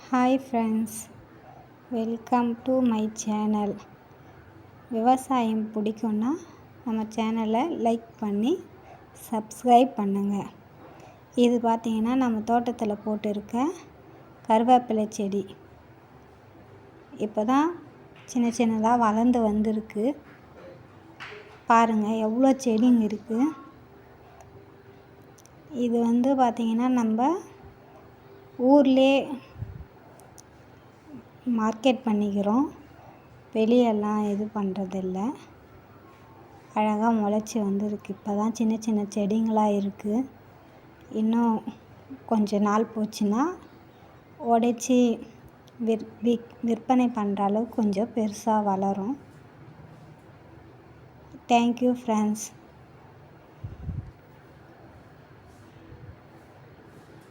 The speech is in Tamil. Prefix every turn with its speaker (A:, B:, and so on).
A: Hi friends, welcome to my channel. விவசாயம் பிடிக்கும்னா நம்ம சேனலை லைக் பண்ணி சப்ஸ்கிரைப் பண்ணுங்கள். இது பார்த்திங்கன்னா நம்ம தோட்டத்தில் போட்டிருக்க கருவேப்பிலை செடி இப்போ தான் சின்ன சின்னதாக வளர்ந்து வந்திருக்கு. பாருங்கள் எவ்வளோ செடிங்க இருக்குது. இது பார்த்திங்கன்னா நம்ம ஊர்லேயே மார்க்கெட் பண்ணிக்கிறோம், வெளியெல்லாம் இது பண்ணுறதில்ல. அழகாக முளைச்சி வந்திருக்கு. இப்போ தான் சின்ன சின்ன செடிங்களாக இருக்குது. இன்னும் கொஞ்ச நாள் போச்சுன்னா உடைச்சி விற்பனை பண்ணுற அளவுக்கு கொஞ்சம் பெருசாக வளரும். Thank you friends.